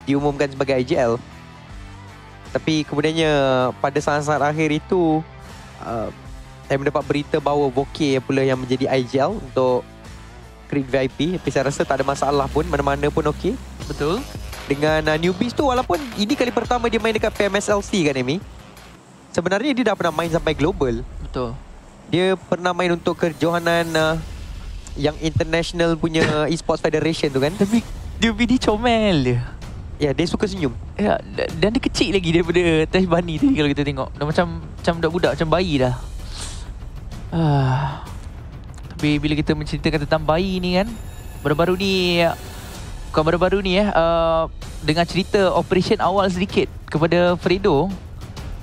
diumumkan sebagai IGL. Tapi kemudiannya pada saat-saat akhir itu saya mendapat berita bahawa Voke pula yang menjadi IGL untuk Creed VIP. Tapi saya rasa tak ada masalah pun, mana-mana pun okey. Betul. Dengan newbies tu, walaupun ini kali pertama dia main dekat PMSLC kan Amy, sebenarnya dia dah pernah main sampai global. Betul. Dia pernah main untuk kejohanan yang international punya esports federation tu kan. Tapi dia comel dia. Ya, dia suka senyum. Ya, dan dia kecil lagi daripada Tash Bunny tadi kalau kita tengok. Dah macam budak-budak, macam bayi dah. Tapi bila kita menceritakan tentang bayi ni kan, baru-baru ni dengan cerita operation awal sedikit kepada Fredo.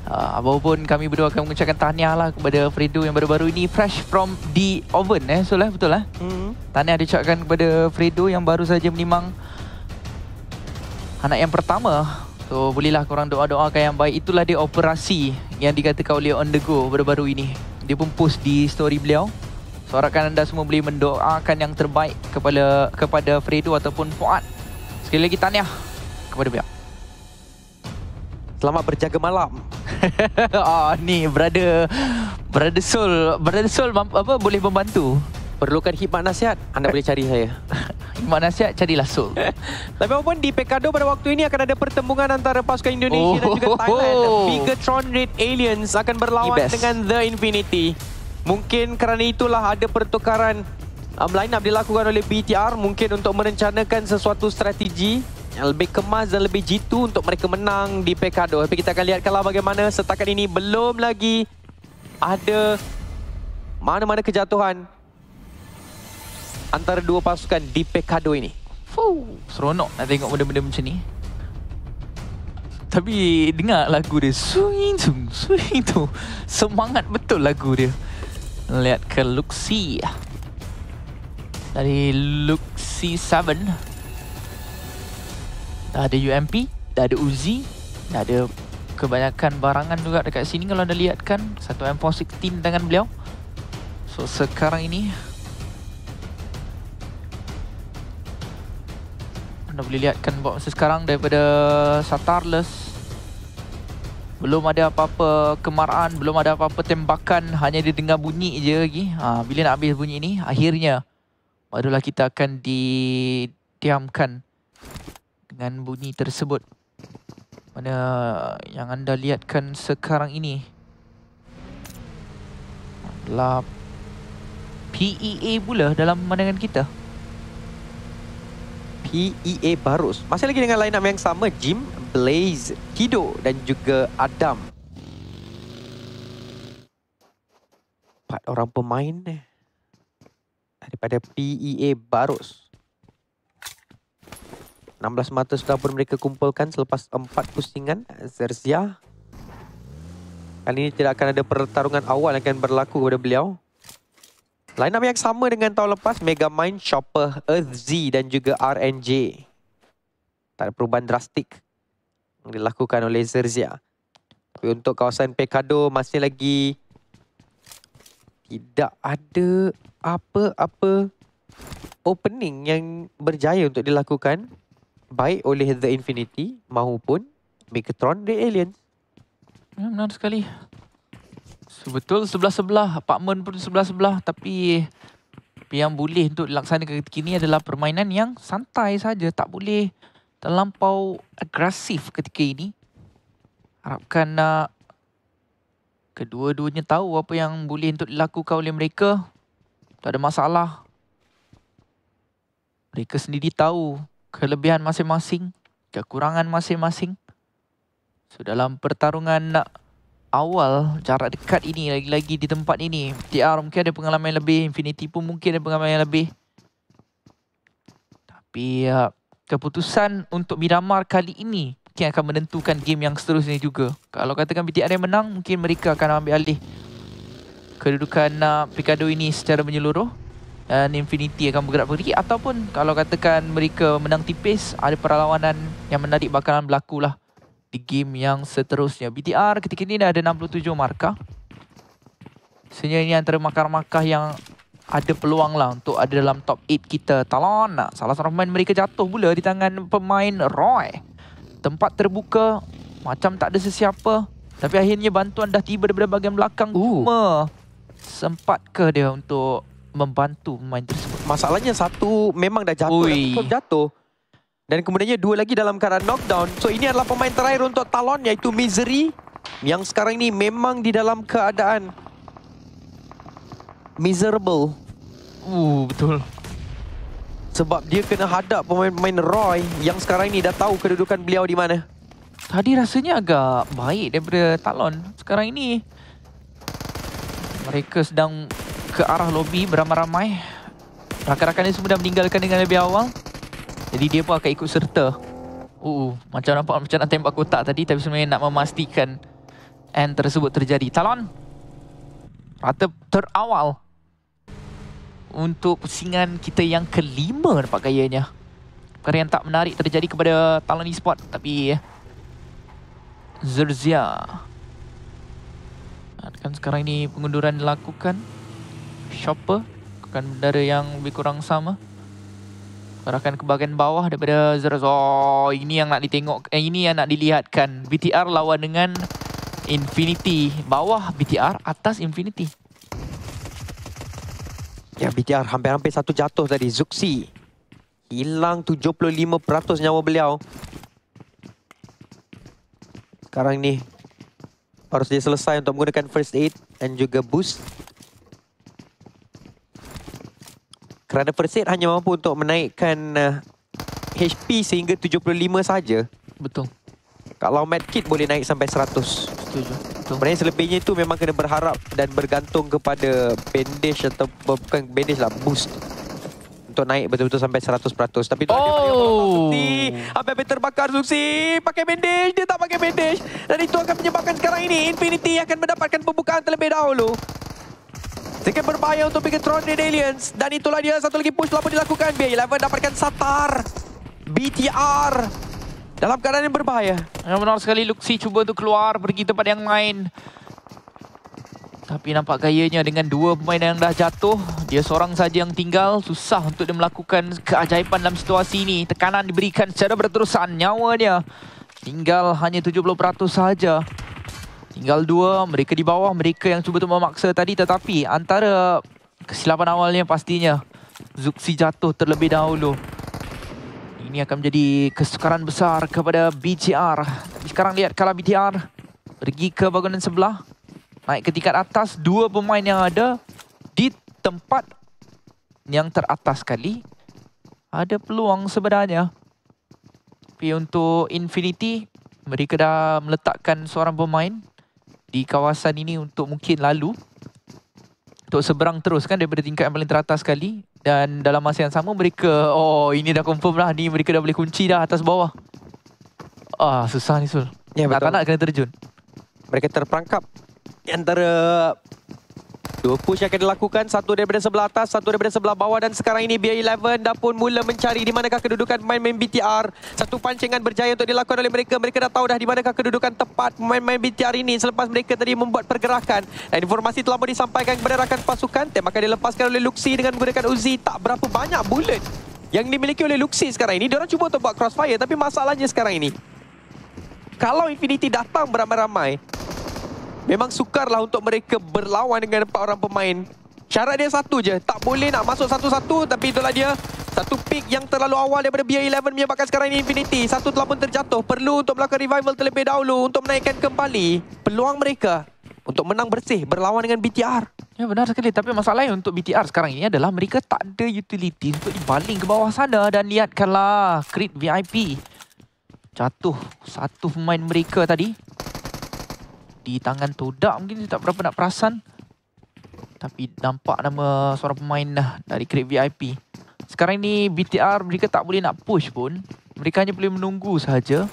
Walaupun kami berdua akan mengucapkan tahniah lah kepada Fredo yang baru-baru ini fresh from the oven betul lah. Tahniah diucapkan kepada Fredo yang baru saja menimang anak yang pertama. So bolehlah korang doa-doakan yang baik. Itulah dia operasi yang dikatakan oleh On The Go baru-baru ini. Dia pun post di story beliau. So harapkan anda semua boleh mendoakan yang terbaik kepada Fredo ataupun Fuad. Sekali lagi tahniah kepada beliau. Selamat berjaga malam. Ni brother Soul boleh membantu. Perlukan khidmat nasihat, anda boleh cari saya. Khidmat nasihat, carilah Soul. Tapi apapun, di Pekado pada waktu ini akan ada pertembungan antara pasukan Indonesia dan juga Thailand. Bigatron Red Aliens akan berlawan dengan The Infinity. Mungkin kerana itulah ada pertukaran line up dilakukan oleh BTR, mungkin untuk merencanakan sesuatu strategi yang lebih kemas dan lebih jitu untuk mereka menang di Pekado. Tapi kita akan lihatkanlah bagaimana. Setakat ini belum lagi ada mana-mana kejatuhan antara dua pasukan di Pekado ini. Seronok nak tengok benda-benda macam ni. Tapi dengar lagu dia, swing tu. Semangat betul lagu dia. Lihat ke Luxi. Dari Luxi 7. Dah ada UMP, dah ada Uzi, dah ada kebanyakan barangan juga dekat sini kalau anda lihat kan. Satu M416 tangan beliau. So sekarang ini anda boleh lihatkan buat masa sekarang daripada Satarless. Belum ada apa-apa kemarahan, belum ada apa-apa tembakan, hanya dia dengar bunyi je lagi. Bila nak habis bunyi ni, akhirnya barulah kita akan didiamkan dengan bunyi tersebut. Mana yang anda lihatkan sekarang ini adalah PEA pula dalam pemandangan kita. PEA Barus. Masih lagi dengan line up yang sama. Jim, Blaze, Kido dan juga Adam. 4 orang pemain daripada PEA Barus. 16 mata sudah pun mereka kumpulkan selepas 4 pusingan. Zerzia. Kali ini tidak akan ada pertarungan awal yang akan berlaku kepada beliau. Line up yang sama dengan tahun lepas. Megamind, Chopper, Earth Z dan juga RNJ. Tak ada perubahan drastik yang dilakukan oleh Zerzia. Tapi untuk kawasan Pekado masih lagi tidak ada apa-apa opening yang berjaya untuk dilakukan. Baik oleh The Infinity maupun Bigatron Red Aliens. Ya, benar sekali. Betul, sebelah-sebelah. Apartmen pun sebelah-sebelah. Tapi yang boleh untuk dilaksanakan ketika ini adalah permainan yang santai saja. Tak boleh terlampau agresif ketika ini. Harapkan kedua-duanya tahu apa yang boleh untuk dilakukan oleh mereka. Tak ada masalah. Mereka sendiri tahu kelebihan masing-masing, kekurangan masing-masing. So dalam pertarungan awal jarak dekat ini, lagi-lagi di tempat ini, TR mungkin ada pengalaman yang lebih, Infinity pun mungkin ada pengalaman yang lebih. Tapi keputusan untuk Miramar kali ini mungkin akan menentukan game yang seterusnya juga. Kalau katakan BTR yang menang, mungkin mereka akan ambil alih kedudukan Pekado ini secara menyeluruh. Dan Infinity akan bergerak pergi. Ataupun kalau katakan mereka menang tipis, ada perlawanan yang menarik bakalan berlaku lah di game yang seterusnya. BTR ketika ini dah ada 67 markah. Sebenarnya ini antara markah-markah yang ada peluang lah untuk ada dalam top 8 kita. Talon, salah seorang pemain mereka jatuh pula di tangan pemain Roy. tempat terbuka, macam tak ada sesiapa. Tapi akhirnya bantuan dah tiba daripada bahagian belakang. Cuma sempatkah dia untuk membantu pemain tersebut? Masalahnya satu memang dah jatuh. Dan kemudiannya dua lagi dalam keadaan knockdown. So ini adalah pemain terakhir untuk Talon, iaitu Misery, yang sekarang ini memang di dalam keadaan miserable. Betul. Sebab dia kena hadap pemain-pemain Roy yang sekarang ini dah tahu kedudukan beliau di mana. Tadi rasanya agak baik daripada Talon. Sekarang ini mereka sedang ke arah lobi beramai-ramai. Rakan-rakan dia semua dah meninggalkan dengan lebih awal. Jadi dia pun akan ikut serta. Macam nampak macam nak tembak kotak tadi, tapi sebenarnya nak memastikan end tersebut terjadi. Talon rata terawal untuk pusingan kita yang kelima, nampak gayanya. Perkara yang tak menarik terjadi kepada Talon Esports, tapi Zerzia kan sekarang ini pengunduran dilakukan. Chopper akan bendera yang lebih kurang sama. Arahkan ke bahagian bawah daripada Zerzia. Ini yang nak ditengok, ini yang nak dilihatkan. BTR lawan dengan Infinity. Bawah BTR, atas Infinity. Ya, BTR hampir-hampir satu jatuh tadi. Zuxi hilang 75% nyawa beliau. Sekarang ni harus dia selesai untuk menggunakan first aid dan juga boost. Kerana first aid hanya mampu untuk menaikkan HP sehingga 75 saja. Betul. Kalau medkit boleh naik sampai 100. Setuju. Sebenarnya selebihnya itu memang kena berharap dan bergantung kepada bandage atau bukan bandage lah, boost untuk naik betul-betul sampai 100%. Tapi tu Zuxi hampir terbakar. Zuxi pakai bandage, dia tak pakai bandage, dan itu akan menyebabkan sekarang ini Infinity akan mendapatkan pembukaan terlebih dahulu. Sedikit berbahaya untuk Bigatron Red Aliens, dan itulah dia satu lagi push telah pun dilakukan. BI11 dapatkan Satar. BTR dalam keadaan yang berbahaya. Yang benar sekali, Luxi cuba untuk keluar pergi tempat yang lain. Tapi nampak gayanya dengan dua pemain yang dah jatuh, dia seorang saja yang tinggal. Susah untuk dia melakukan keajaiban dalam situasi ini. Tekanan diberikan secara berterusan. Nyawa dia tinggal hanya 70% saja. Tinggal dua, mereka di bawah, mereka yang cuba untuk memaksa tadi. Tetapi antara kesilapan awalnya pastinya Zuxi jatuh terlebih dahulu. Ini akan menjadi kesukaran besar kepada BTR. Tapi sekarang lihat kalau BTR pergi ke bangunan sebelah, naik ke tingkat atas, dua pemain yang ada di tempat yang teratas sekali, ada peluang sebenarnya. Tapi untuk Infinity, mereka dah meletakkan seorang pemain di kawasan ini untuk mungkin lalu, untuk seberang terus kan daripada tingkat yang paling teratas sekali. Dan dalam masa yang sama mereka, ini dah confirm lah ni, mereka dah boleh kunci dah atas bawah. Susah ni Sul. Ya, betul. Tak nak kena terjun. Mereka terperangkap antara dua push yang akan dilakukan, satu daripada sebelah atas, satu daripada sebelah bawah, dan sekarang ini BI11 dah pun mula mencari di manakah kedudukan pemain-pemain BTR. Satu pancingan berjaya untuk dilakukan oleh mereka. Mereka dah tahu dah di manakah kedudukan tepat pemain-pemain BTR ini selepas mereka tadi membuat pergerakan. Dan informasi telah pun disampaikan kepada rakan pasukan. Tembakan dilepaskan oleh Luxi dengan menggunakan Uzi. Tak berapa banyak bullet yang dimiliki oleh Luxi sekarang ini. Diorang cuba untuk buat crossfire, tapi masalahnya sekarang ini, kalau Infinity datang beramai-ramai, memang sukarlah untuk mereka berlawan dengan 4 orang pemain. Syarat dia satu je, tak boleh nak masuk satu-satu. Tapi itulah dia, satu pick yang terlalu awal daripada BI11 menyebabkan sekarang ini Infinity satu telah pun terjatuh. Perlu untuk melakukan revival terlebih dahulu untuk menaikkan kembali peluang mereka untuk menang bersih berlawan dengan BTR. Ya, benar sekali. Tapi masalahnya untuk BTR sekarang ini adalah mereka tak ada utility untuk dibaling ke bawah sana. Dan lihatkanlah, Creed VIP jatuh satu pemain mereka tadi di tangan Todak. Mungkin dia tak berapa nak perasan, tapi nampak nama seorang pemain dari Creed VIP. Sekarang ni BTR mereka tak boleh nak push pun. Mereka hanya boleh menunggu sahaja.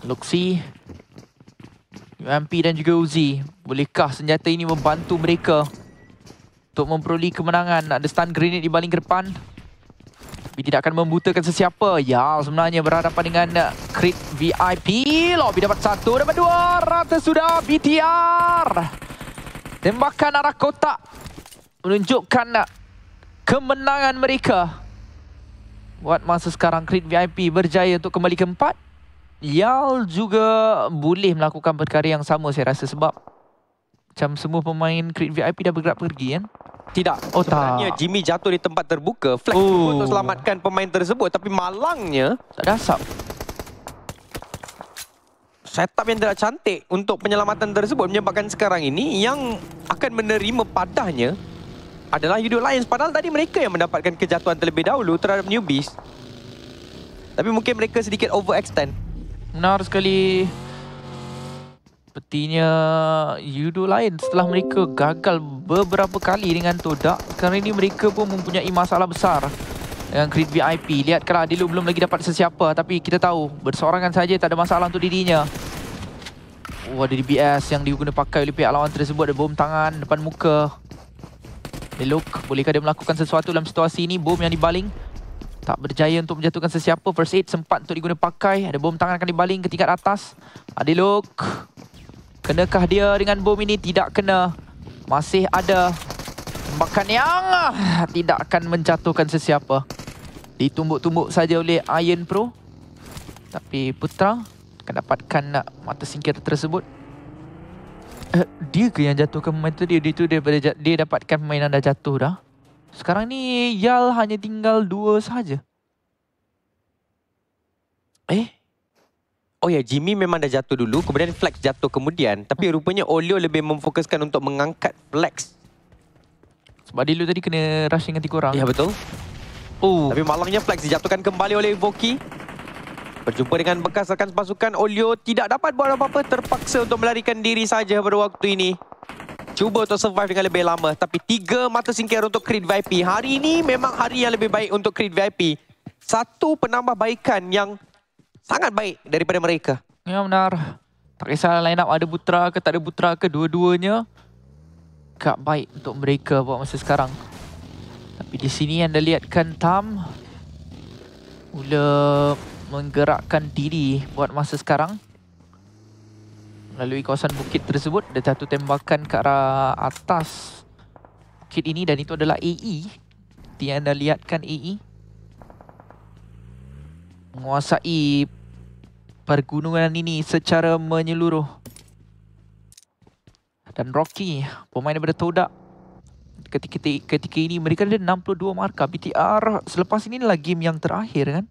Luxi, UMP dan juga Uzi, bolehkah senjata ini membantu mereka untuk memperoleh kemenangan? Ada stun grenade di baling ke depan, tapi tidak akan membutakan sesiapa. Ya, sebenarnya berhadapan dengan Creed VIP. Lobby dapat satu, dapat dua. Rata sudah BTR. Tembakan arah kotak menunjukkan kemenangan mereka. Buat masa sekarang Creed VIP berjaya untuk kembali ke 4. Yal juga boleh melakukan perkara yang sama saya rasa, sebab macam semua pemain Creed VIP dah bergerak pergi kan. Tidak. Oh Sebenarnya tak. Jimmy jatuh di tempat terbuka. Flex cuba untuk selamatkan pemain tersebut, tapi malangnya Tak ada asap. setup yang tidak cantik untuk penyelamatan tersebut menyebabkan sekarang ini yang akan menerima padahnya adalah Yudo Lions. Padahal tadi mereka yang mendapatkan kejatuhan terlebih dahulu terhadap newbies. Tapi mungkin mereka sedikit overextend. Benar sekali. Sepertinya Yudo Lions setelah mereka gagal beberapa kali dengan Todak, sekarang ini mereka pun mempunyai masalah besar dengan Creed VIP. Lihatkanlah, Dilu belum lagi dapat sesiapa, tapi kita tahu bersorangan saja tak ada masalah untuk dirinya. Oh, ada DBS yang diguna pakai oleh pihak lawan tersebut. Ada bom tangan depan muka. Elok, bolehkah dia melakukan sesuatu dalam situasi ini? Bom yang dibaling tak berjaya untuk menjatuhkan sesiapa. First aid sempat untuk diguna pakai. Ada bom tangan akan dibaling ke tingkat atas. Adilok, kenakah dia dengan bom ini? Tidak kena. Masih ada tembakan yang tidak akan menjatuhkan sesiapa. Ditumbuk-tumbuk saja oleh Iron Pro. Tapi Putra akan dapatkan mata singkir tersebut. Dia ke yang jatuhkan pemain tu? Dia dapatkan pemain yang dah jatuh dah. Sekarang ni Yal hanya tinggal 2 saja. Oh ya, Jimmy memang dah jatuh dulu, kemudian Flex jatuh kemudian. Tapi rupanya Olio lebih memfokuskan untuk mengangkat Flex. Sebab Dilu tadi kena rush dengan 3 orang. Ya, betul. Tapi malangnya Flex dijatuhkan kembali oleh Voki. Berjumpa dengan bekas rekan pasukan, Olio tidak dapat buat apa-apa, terpaksa untuk melarikan diri saja pada waktu ini. Cuba untuk survive dengan lebih lama, tapi 3 mata singkir untuk Creed VIP. Hari ini memang hari yang lebih baik untuk Creed VIP. Satu penambahbaikan yang sangat baik daripada mereka. Ya, benar. Tak kisah line up ada Putra ke tak ada Putra ke, dua-duanya agak baik untuk mereka buat masa sekarang. Tapi di sini anda lihatkan Tam mula menggerakkan diri buat masa sekarang melalui kawasan bukit tersebut. Ada satu tembakan ke arah atas bukit ini dan itu adalah AE. Seperti yang anda lihatkan, AE menguasai pergunungan ini secara menyeluruh. Dan Rocky, pemain daripada Todak, ketika ini mereka ada 62 markah. BTR selepas ini adalah game yang terakhir kan.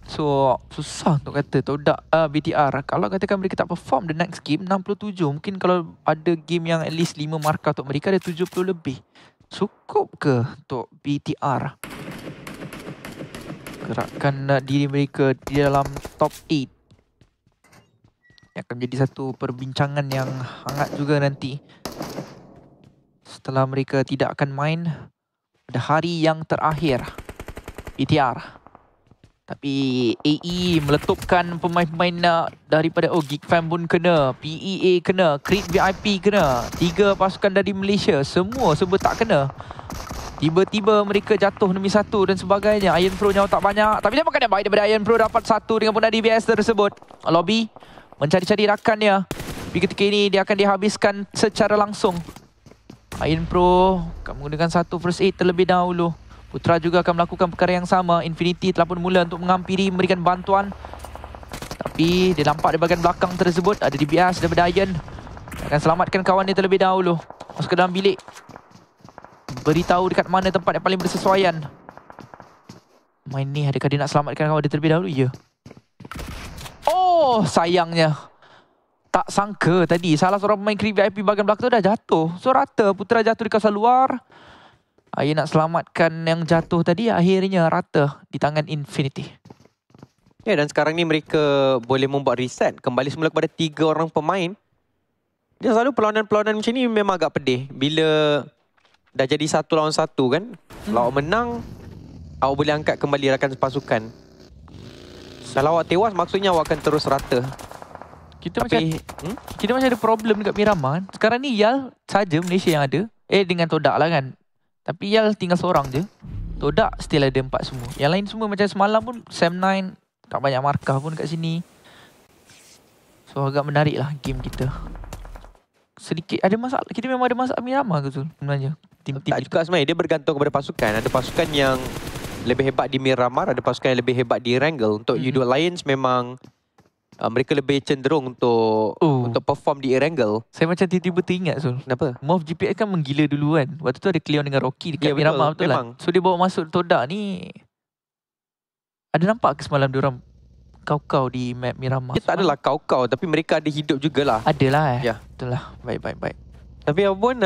So, susah untuk kata Todak BTR. Kalau katakan mereka tak perform the next game, 67. Mungkin kalau ada game yang at least 5 markah untuk mereka, ada 70 lebih. Cukup ke untuk BTR? Gerakkan diri mereka di dalam top 8. Yang akan menjadi satu perbincangan yang hangat juga nanti. Setelah mereka tidak akan main pada hari yang terakhir. BTR. Tapi AE meletupkan pemain-pemain daripada Geek Fam pun kena, PEA kena, Creed VIP kena. 3 pasukan dari Malaysia, semua sebut tak kena. Tiba-tiba mereka jatuh demi 1 dan sebagainya. Iron Pro nyawa tak banyak, tapi dia makan yang baik daripada Iron Pro, dapat 1 dengan punah DBS tersebut. Lobby mencari-cari rakannya. Tapi ketika ini dia akan dihabiskan secara langsung. Iron Pro akan menggunakan 1 first aid terlebih dahulu. Putra juga akan melakukan perkara yang sama. Infinity telah pun mula untuk menghampiri, memberikan bantuan. Tapi dia nampak di bahagian belakang tersebut ada DBS daripada Iron. Dia akan selamatkan kawan dia terlebih dahulu. Masuk ke dalam bilik. Beritahu dekat mana tempat yang paling bersesuaian. Main ni, adakah dia nak selamatkan kawan dia terlebih dahulu? Ya. Oh, sayangnya. Tak sangka tadi salah seorang pemain Creed VIP bahagian belakang tu dah jatuh. So rata, Putra jatuh di kawasan luar. Ayah nak selamatkan yang jatuh tadi, akhirnya rata di tangan Infinity. Ya, dan sekarang ni mereka boleh membuat reset kembali semula kepada 3 orang pemain. Dia selalu perlawanan-perlawanan macam ni memang agak pedih. Bila dah jadi 1 lawan 1 kan, kalau awak menang, awak boleh angkat kembali rakan pasukan. Kalau awak tewas, maksudnya awak akan terus rata. Kita macam ada problem dekat Miramar kan. Sekarang ni Yal saja Malaysia yang ada. Dengan Todak lah kan. Tapi Yal tinggal seorang je. Todak still ada 4 semua. Yang lain semua macam semalam pun Sam9 tak banyak markah pun kat sini. So agak menarik lah game kita. sedikit ada masalah. Kita memang ada masalah Miramar ke Zul sebenarnya? Tim-tim Tak juga sebenarnya, dia bergantung kepada pasukan. Ada pasukan yang lebih hebat di Miramar, ada pasukan yang lebih hebat di Erangel. Untuk U2 Lions memang mereka lebih cenderung untuk perform di Erangel. Saya macam tiba-tiba teringat Zul. Kenapa? Morph GPX kan menggila dulu kan. Waktu tu ada Cleon dengan Rocky dekat Miramar, betul lah. So dia bawa masuk Todak ni. Ada nampak ke semalam diorang kau-kau di map Miramar? Dia tak adalah kau-kau, tapi mereka ada hidup jugalah. Adalah Ya. Betul lah. Baik. Tapi apapun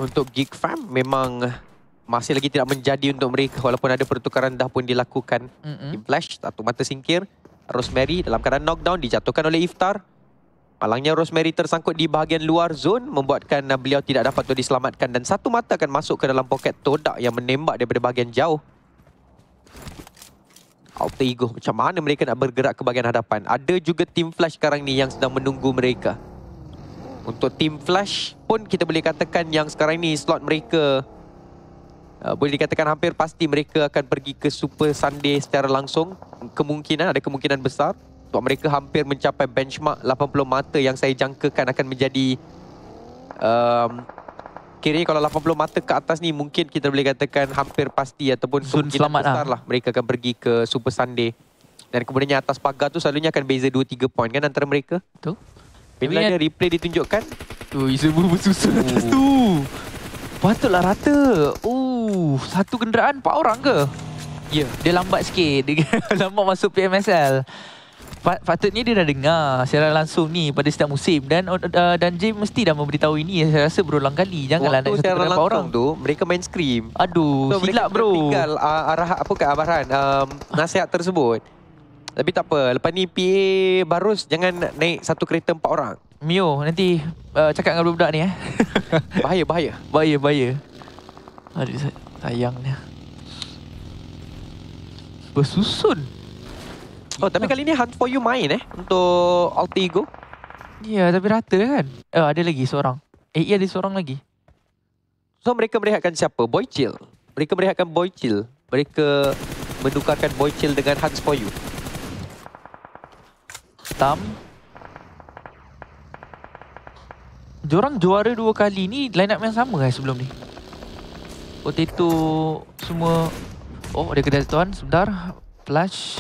untuk Geek Fam memang masih lagi tidak menjadi untuk mereka walaupun ada pertukaran dah pun dilakukan. Team Flash, satu mata singkir. Rosemary dalam keadaan knockdown dijatuhkan oleh Iftar. Malangnya Rosemary tersangkut di bahagian luar zone membuatkan beliau tidak dapat untuk diselamatkan dan satu mata akan masuk ke dalam poket Todak yang menembak daripada bahagian jauh. Alter Ego, macam mana mereka nak bergerak ke bahagian hadapan? Ada juga Team Flash sekarang ni yang sedang menunggu mereka. Untuk Team Flash pun kita boleh katakan yang sekarang ni slot mereka boleh dikatakan hampir pasti mereka akan pergi ke Super Sunday secara langsung. Ada kemungkinan besar. Sebab mereka hampir mencapai benchmark 80 mata yang saya jangkakan akan menjadi kiranya kalau 80 mata ke atas ni mungkin kita boleh katakan hampir pasti ataupun kemungkinan besar lah mereka akan pergi ke Super Sunday. Dan kemudiannya atas pagar tu selalunya akan beza 2-3 poin kan antara mereka. Betul. Bila ada replay ditunjukkan. Semua bersusun atas tu. Patutlah rata. Satu kenderaan 4 orang ke? Ya, dia lambat sikit. Dia lambat masuk PMSL. Patutnya dia dah dengar secara langsung ni pada setiap musim dan James mesti dah memberitahu ini. Saya rasa berulang kali. Janganlah naik satu kenderaan 4 orang tu mereka main scream. Aduh, so, silap bro. Tinggal arahan nasihat tersebut. Tapi tak apa, lepas ni PA Barus jangan naik satu kereta 4 orang. Mio, nanti cakap dengan budak ni Bahaya. Aduh, sayangnya. Bersusun. Tapi kali ni Hunt For You main untuk Alter Ego. Ya, tapi rata kan. Ada lagi seorang. Ada seorang lagi. So mereka merehatkan siapa? Boy Chill. Mereka merehatkan Boy Chill. Mereka menukarkan Boy Chill dengan Hunt For You. Diorang juara 2 kali ni line up yang sama sebelum ni. Potato semua. Ada kedatangan sebentar. Flash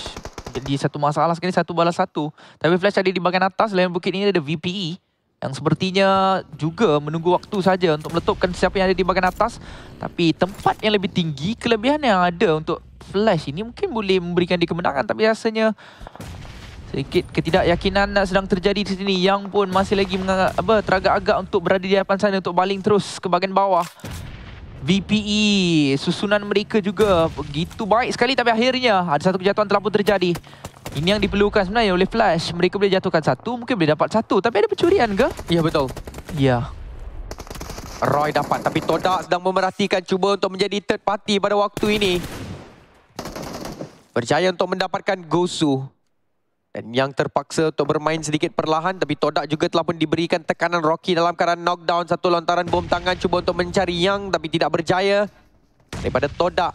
jadi satu masalah sekali, 1 balas 1. Tapi Flash ada di bahagian atas. Lain bukit ini ada VPE yang sepertinya juga menunggu waktu saja untuk meletupkan siapa yang ada di bahagian atas. Tapi tempat yang lebih tinggi, kelebihan yang ada untuk Flash ini mungkin boleh memberikan dia kemenangan. Tapi rasanya sedikit ketidakyakinan sedang terjadi di sini. Yang pun masih lagi teragak-agak untuk berada di hadapan sana untuk baling terus ke bahagian bawah. VPE, susunan mereka juga begitu baik sekali. Tapi akhirnya ada satu kejatuhan telah pun terjadi. Ini yang diperlukan sebenarnya oleh Flash. Mereka boleh jatuhkan satu, mungkin boleh dapat satu. Tapi ada pencurian ke? Ya, betul. Ya. Roy dapat, tapi Todak sedang memerhatikan, cuba untuk menjadi third party pada waktu ini. Berjaya untuk mendapatkan Gosu. Dan yang terpaksa untuk bermain sedikit perlahan. Tapi Todak juga telah pun diberikan tekanan. Rocky dalam keadaan knockdown. Satu lontaran bom tangan cuba untuk mencari Yang. Tapi tidak berjaya. Daripada Todak.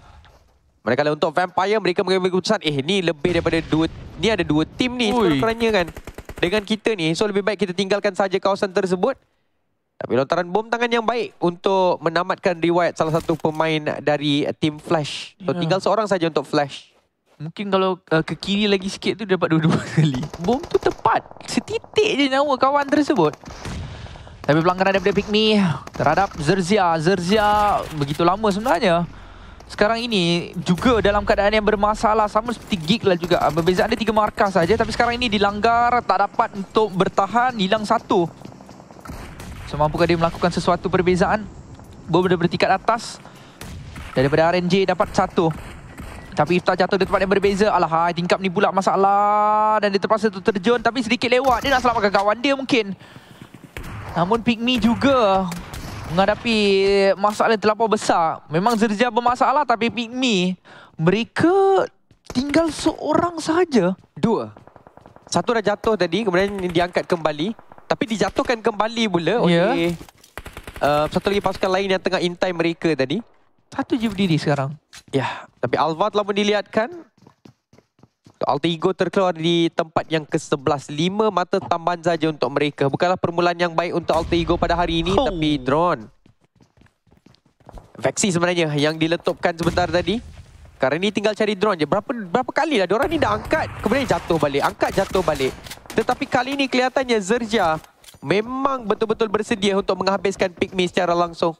Manakala untuk Vampire mereka mengambil keputusan. Ni lebih daripada 2. Ni ada 2 tim ni sebenarnya kan. Dengan kita ni. So lebih baik kita tinggalkan saja kawasan tersebut. Tapi lontaran bom tangan yang baik. Untuk menamatkan riwayat salah satu pemain dari tim Flash. So tinggal seorang saja untuk Flash. Mungkin kalau ke kiri lagi sikit tu dapat 2 kali. Bom tu tepat. Setitik je nyawa kawan tersebut. Tapi pelanggaran daripada Pygmy terhadap Zerzia. Zerzia begitu lama sebenarnya. Sekarang ini juga dalam keadaan yang bermasalah. Sama seperti Geek lah juga. Perbezaan dia 3 markah saja. Tapi sekarang ini dilanggar. Tak dapat untuk bertahan. Hilang 1. So mampukah dia melakukan sesuatu perbezaan? Bom daripada tingkat atas. Daripada RNJ dapat 1. Tapi Iftar jatuh di tempat yang berbeza. Alahai, tingkap ni pula masalah. Dan dia terpaksa tu terjun. Tapi sedikit lewat. Dia nak selamatkan kawan dia mungkin. Namun Pygmy juga menghadapi masalah yang terlampau besar. Memang Zerzia bermasalah. Tapi Pygmy, mereka tinggal seorang saja. 2. Satu dah jatuh tadi. Kemudian diangkat kembali. Tapi dijatuhkan kembali pula oleh satu lagi pasukan lain yang tengah intai mereka tadi. Satu je berdiri sekarang. Ya, tapi Alva telah pun dilihatkan. Alter Ego terkeluar di tempat yang ke-11. 5 mata tambahan saja untuk mereka. Bukanlah permulaan yang baik untuk Alter Ego pada hari ini. Tapi drone. Vexi sebenarnya yang diletupkan sebentar tadi. Sekarang ni tinggal cari drone je. Berapa kali lah diorang ni dah angkat. Kemudian jatuh balik. Angkat, jatuh balik. Tetapi kali ni kelihatannya Zerja memang betul-betul bersedia untuk menghabiskan Pygmy secara langsung.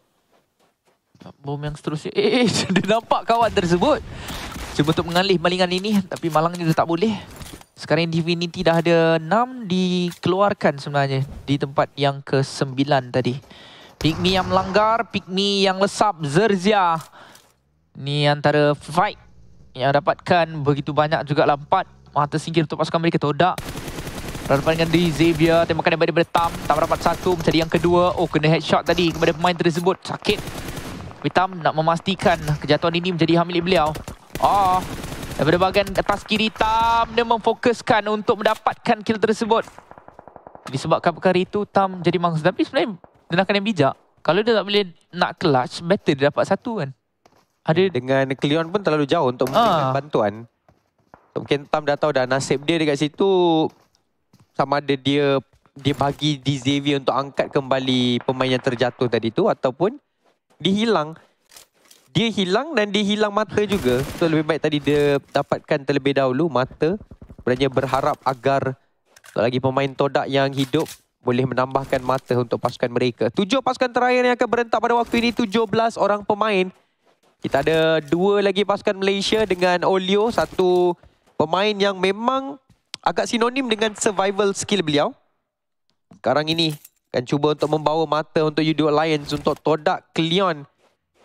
Bom yang seterusnya. Dia nampak kawan tersebut. Cuba untuk mengalih malingan ini. Tapi malangnya dia tak boleh. Sekarang Divinity dah ada 6 dikeluarkan sebenarnya. Di tempat yang ke-9 tadi. Pygmy yang melanggar. Pygmy yang lesap. Zerja. Ni antara fight yang dapatkan begitu banyak juga lah. 4 mata singkir untuk pasukan mereka. Todak berhadapan dengan Xavier. Tembakan daripada Tam. Tam dapat 1 mencari yang kedua. Oh, kena headshot tadi kepada pemain tersebut. Sakit. Tam nak memastikan kejatuhan ini menjadi hak milik beliau. Daripada bahagian atas kiri Tam, dia memfokuskan untuk mendapatkan kill tersebut. Disebabkan perkara itu Tam jadi mangsa. Tapi sebenarnya tindakan yang bijak. Kalau dia tak boleh nak clutch, better dia dapat 1 kan. Ada dengan Cleon pun terlalu jauh untuk memberikan bantuan. Mungkin Tam dah tahu dah nasib dia dekat situ. Sama ada dia bagi di Xavier untuk angkat kembali pemain yang terjatuh tadi tu, ataupun dihilang. Dia hilang dan dia hilang mata juga. So lebih baik tadi dia dapatkan terlebih dahulu mata. Sebenarnya berharap agar lagi pemain Todak yang hidup boleh menambahkan mata untuk pasukan mereka. 7 pasukan terakhir yang akan berentak pada waktu ini. 17 orang pemain. Kita ada 2 lagi pasukan Malaysia dengan Olio. Satu pemain yang memang agak sinonim dengan survival skill beliau. Sekarang ini akan cuba untuk membawa mata untuk Yudo Alliance untuk Todak Cleon.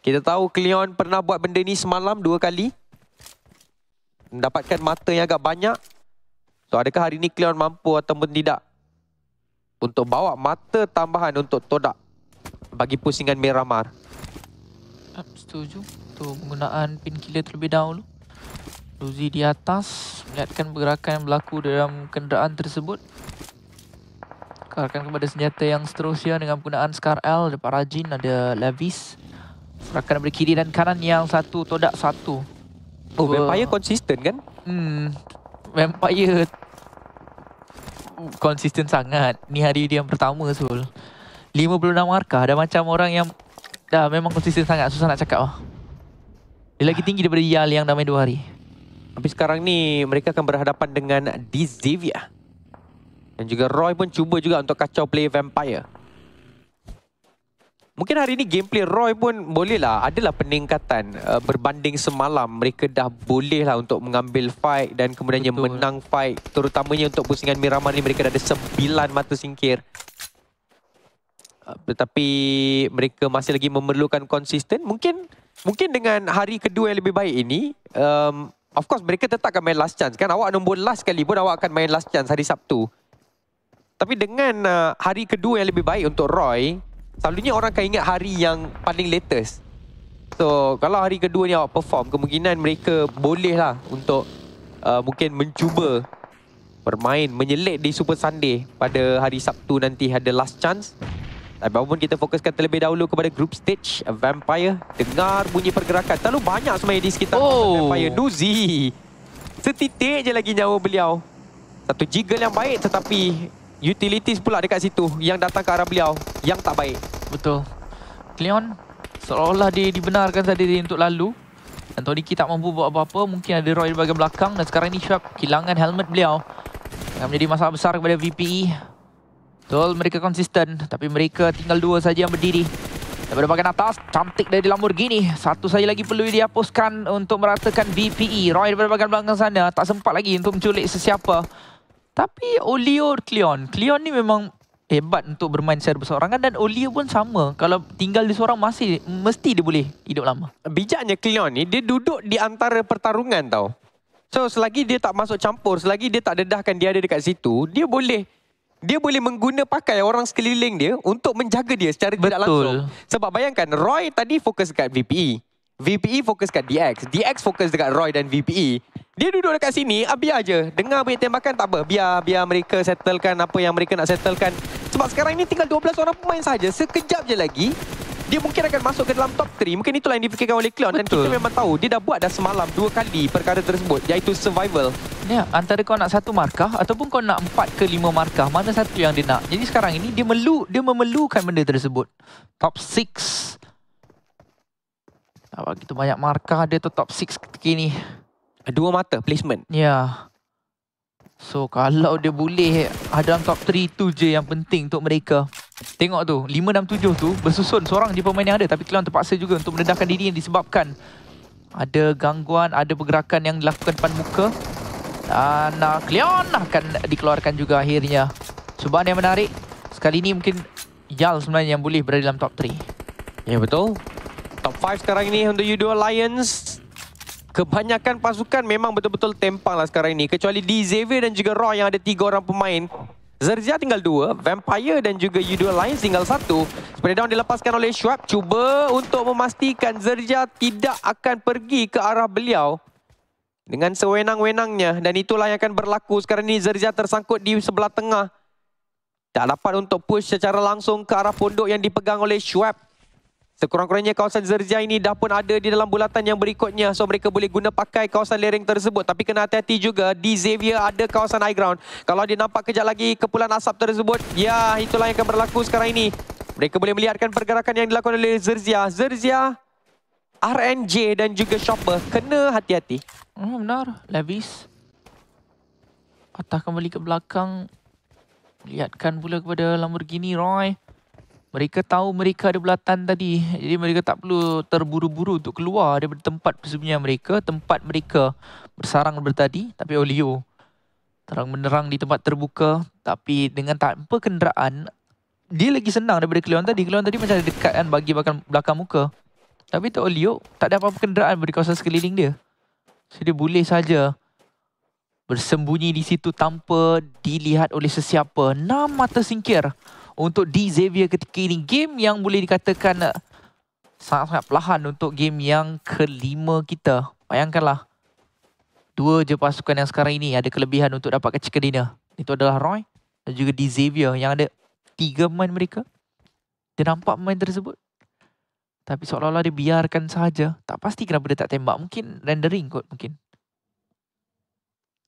Kita tahu Cleon pernah buat benda ni semalam 2 kali. Mendapatkan mata yang agak banyak. So adakah hari ni Cleon mampu ataupun tidak untuk bawa mata tambahan untuk Todak bagi pusingan Miramar? Setuju. Untuk penggunaan painkiller terlebih dahulu. Luzi di atas melihatkan pergerakan yang berlaku dalam kenderaan tersebut. Kearahkan kepada senjata yang seterusnya dengan penggunaan Scar L. Depan Rajin ada Levis. Gerakan dari kiri dan kanan yang satu Todak 1. Oh, Vampire konsisten kan? Vampire konsisten sangat. Ni hari dia yang pertama Sul. 56 markah. Dah macam orang yang dah memang konsisten sangat. Susah nak cakap lah. Dia lagi tinggi daripada Yal yang dah main 2 hari. Tapi sekarang ni mereka akan berhadapan dengan Xavier. Dan juga Roy pun cuba juga untuk kacau play Vampire. Mungkin hari ni gameplay Roy pun bolehlah, adalah peningkatan berbanding semalam. Mereka dah boleh lah untuk mengambil fight dan kemudiannya menang fight. Terutamanya untuk pusingan Miramar ni mereka dah ada 9 mata singkir. Tetapi mereka masih lagi memerlukan konsisten. Mungkin dengan hari kedua yang lebih baik ini, of course mereka tetap akan main last chance kan. Awak nombor last kali pun awak akan main last chance hari Sabtu. Tapi dengan hari kedua yang lebih baik untuk Roy, selalunya orang akan ingat hari yang paling latest. So, kalau hari kedua ni awak perform, kemungkinan mereka boleh lah untuk mungkin mencuba bermain, menyelit di Super Sunday pada hari Sabtu nanti ada last chance. Tapi apapun kita fokuskan terlebih dahulu kepada group stage. Vampire, dengar bunyi pergerakan. Terlalu banyak sebenarnya di sekitar Vampire. Nuzi, setitik je lagi nyawa beliau. Satu jiggle yang baik tetapi utilities pula dekat situ yang datang ke arah beliau yang tak baik. Betul. Cleon seolah-olah dia dibenarkan saja untuk lalu. Dan Todiki tak mampu buat apa-apa. Mungkin ada Roy di bahagian belakang. Dan sekarang ni Sharp kehilangan helmet beliau. Akan menjadi masalah besar kepada VPE. Betul, mereka konsisten. Tapi mereka tinggal 2 saja yang berdiri. Daripada bahagian atas, cantik dari Lamborghini. Satu saja lagi perlu dihapuskan untuk meratakan VPE. Roy daripada bahagian belakang sana tak sempat lagi untuk menculik sesiapa. Tapi Olio Cleon ni memang hebat untuk bermain secara bersorangan. Dan Olio pun sama. Kalau tinggal di seorang mesti dia boleh hidup lama. Bijaknya Cleon ni, dia duduk di antara pertarungan tau. So selagi dia tak masuk campur, selagi dia tak dedahkan dia ada dekat situ, dia boleh mengguna pakai orang sekeliling dia untuk menjaga dia secara tidak langsung. Sebab bayangkan, Roy tadi fokus dekat VPE. VPE fokus dekat DX. DX fokus dekat Roy dan VPE. Dia duduk dekat sini, biar je. Dengar banyak tembakan tak apa. Biar mereka settlekan apa yang mereka nak settlekan. Sebab sekarang ini tinggal 12 orang pemain saja. Sekejap je lagi, dia mungkin akan masuk ke dalam top 3. Mungkin itulah yang difikirkan oleh Cleon. Dan kita memang tahu, dia dah buat dah semalam 2 kali perkara tersebut, iaitu survival. Ya, antara kau nak 1 markah ataupun kau nak 4 ke 5 markah, mana satu yang dia nak. Jadi sekarang ini dia memerlukan benda tersebut. Top 6. Tak begitu banyak markah dia tu top 6 ketika ini. 2 mata placement. Ya. So kalau dia boleh ada dalam top 3 tu je yang penting untuk mereka. Tengok tu, 5, 6, 7 tu bersusun seorang je pemain yang ada. Tapi Cleon terpaksa juga untuk mendedahkan diri yang disebabkan ada gangguan, ada pergerakan yang dilakukan depan muka. Dan Cleon akan dikeluarkan juga akhirnya. Cubaan yang menarik. Sekali ni mungkin Yal sebenarnya yang boleh berada dalam top 3. Ya betul. Top 5 sekarang ini untuk U2 Alliance. Kebanyakan pasukan memang betul-betul tempang lah sekarang ini. Kecuali di Xavier dan juga Roy yang ada 3 orang pemain. Zerzia tinggal 2. Vampire dan juga U2 Alliance tinggal 1. Spray down dilepaskan oleh Schwab. Cuba untuk memastikan Zerzia tidak akan pergi ke arah beliau dengan sewenang-wenangnya. Dan itulah yang akan berlaku. Sekarang ini Zerzia tersangkut di sebelah tengah. Tak dapat untuk push secara langsung ke arah pondok yang dipegang oleh Schwab. Sekurang-kurangnya kawasan Zerzia ini dah pun ada di dalam bulatan yang berikutnya. So mereka boleh guna pakai kawasan lereng tersebut. Tapi kena hati-hati juga, di Xavier ada kawasan high ground. Kalau dia nampak kejap lagi kepulan asap tersebut, ya itulah yang akan berlaku sekarang ini. Mereka boleh melihatkan pergerakan yang dilakukan oleh Zerzia. Zerzia, RNJ dan juga Chopper. Kena hati-hati. Benar, Levis patah kembali ke belakang. Lihatkan pula kepada Lamborghini Roy. Mereka tahu mereka ada bulatan tadi. Jadi mereka tak perlu terburu-buru untuk keluar daripada tempat persembunyian mereka. Tempat mereka bersarang bertadi. Tapi Olio terang menerang di tempat terbuka. Tapi dengan tanpa kenderaan, dia lagi senang daripada Cleon tadi. Cleon tadi macam dekat kan bagi belakang muka. Tapi tu Olio tak ada apa-apa kenderaan di kawasan sekeliling dia. So dia boleh saja bersembunyi di situ tanpa dilihat oleh sesiapa. 6 mata singkir untuk di Xavier ketika ini. Game yang boleh dikatakan sangat-sangat perlahan untuk game yang kelima kita. Bayangkanlah, 2 je pasukan yang sekarang ini ada kelebihan untuk dapatkan chicken dinner. Itu adalah Roy dan juga di Xavier yang ada 3 pemain mereka. Dia nampak pemain tersebut, tapi seolah-olah dia biarkan sahaja. Tak pasti kenapa dia tak tembak. Mungkin rendering kot mungkin.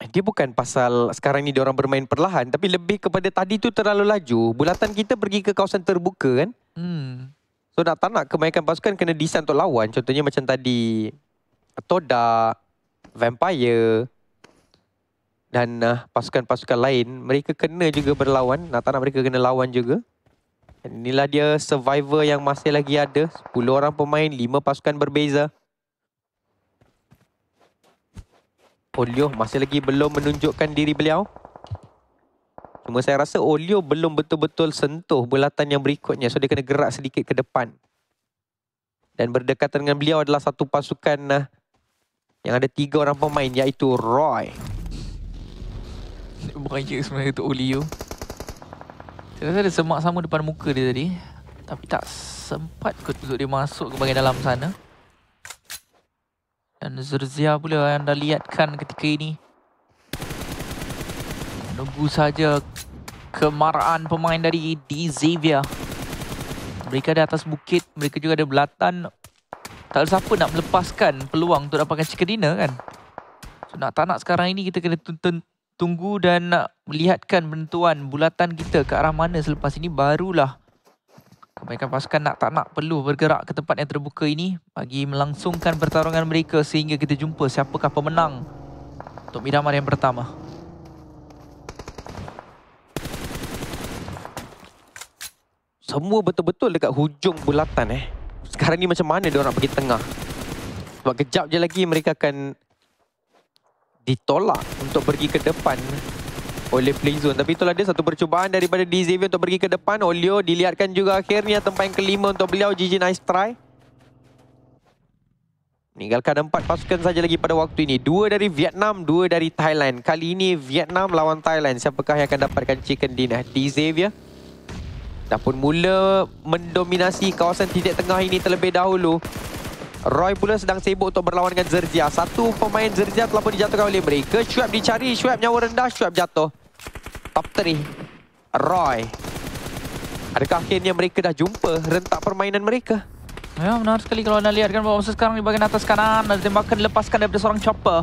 Dia bukan pasal sekarang ni diorang bermain perlahan, tapi lebih kepada tadi tu terlalu laju. Bulatan kita pergi ke kawasan terbuka kan. So tak nak kebanyakan pasukan kena design untuk lawan. Contohnya macam tadi Toda, Vampire dan pasukan-pasukan lain. Mereka kena juga berlawan. Tak nak mereka kena lawan juga. Dan inilah dia survivor yang masih lagi ada. 10 orang pemain, 5 pasukan berbeza. Olio masih lagi belum menunjukkan diri beliau. Cuma saya rasa Olio belum betul-betul sentuh bulatan yang berikutnya. So dia kena gerak sedikit ke depan. Dan berdekatan dengan beliau adalah satu pasukan yang ada 3 orang pemain, iaitu Roy. Bahaya sebenarnya untuk Olio. Saya rasa ada semak sama depan muka dia tadi. Tapi tak sempat kot untuk dia masuk ke bahagian dalam sana. Dan Zerzia pula yang dah lihatkan ketika ini. Menunggu saja kemarahan pemain dari di Xavier. Mereka di atas bukit, mereka juga ada belatan. Tak ada siapa nak melepaskan peluang untuk dapatkan chicken dinner kan. So nak tak nak sekarang ini kita kena tunggu dan nak melihatkan penentuan bulatan kita ke arah mana selepas ini, barulah kebanyakan pasukan nak tak nak perlu bergerak ke tempat yang terbuka ini bagi melangsungkan pertarungan mereka sehingga kita jumpa siapakah pemenang untuk Miramar yang pertama. Semua betul-betul dekat hujung bulatan Sekarang ni macam mana dia orang pergi tengah? Sebab kejap je lagi mereka akan ditolak untuk pergi ke depan oleh Playzone. Tapi itulah dia satu percubaan daripada di Xavier untuk pergi ke depan. Olio dilihatkan juga akhirnya tempat yang kelima untuk beliau. GG, nice try. Meninggalkan 4 pasukan saja lagi pada waktu ini. 2 dari Vietnam, 2 dari Thailand. Kali ini Vietnam lawan Thailand. Siapakah yang akan dapatkan chicken dinner? Di Xavier dah pun mula mendominasi kawasan titik tengah ini terlebih dahulu. Roy pula sedang sibuk untuk berlawan dengan Zerzia. Satu pemain Zerzia telah pun dijatuhkan oleh mereka. Schwab dicari, Schwab nyawa rendah, Schwab jatuh. Top 3 Roy. Adakah akhirnya mereka dah jumpa rentak permainan mereka? Ya, benar sekali kalau anda lihat kan bahawa sekarang di bahagian atas kanan ada tembakan dilepaskan daripada seorang chopper.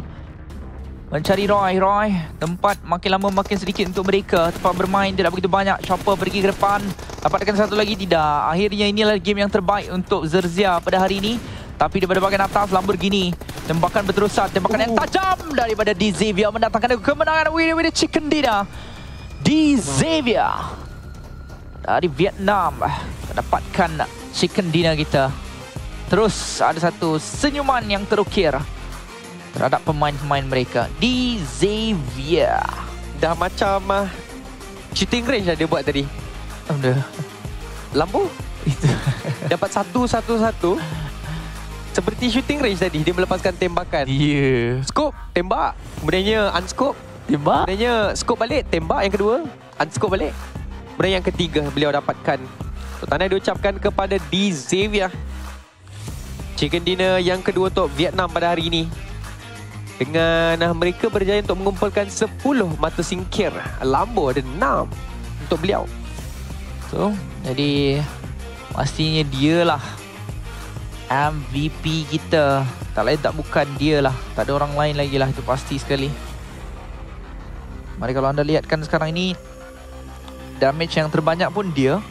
Mencari Roy. Tempat makin lama makin sedikit untuk mereka. Tempat bermain tidak begitu banyak. Chopper pergi ke depan. Dapatkan satu lagi, tidak. Akhirnya inilah game yang terbaik untuk Zerzia pada hari ini. Tapi daripada bahagian atas Lamborghini. Tembakan berterusan. Tembakan yang tajam daripada D-Xavier mendatangkan kemenangan with Chicken Dinner. D-Xavier dari Vietnam mendapatkan Chicken Dinner kita. Terus ada satu senyuman yang terukir terhadap pemain-pemain mereka. D-Xavier dah macam shooting range lah dia buat tadi. Lampu itu dapat satu. Seperti shooting range tadi, dia melepaskan tembakan. Scope, tembak. Kemudiannya unscope, tembak. Kemudiannya scope balik, tembak yang kedua. Unscope balik. Kemudian yang ketiga beliau dapatkan. Tanda diucapkan kepada D-Xavier. Chicken Dinner yang kedua untuk Vietnam pada hari ini. Dengan mereka berjaya untuk mengumpulkan 10 mata singkir. Lambo ada 6 untuk beliau. So, jadi pastinya dialah MVP kita. Tak lain tak bukan dialah. Tak ada orang lain lagi lah, itu pasti sekali. Mari kalau anda lihatkan sekarang ini, damage yang terbanyak pun dia.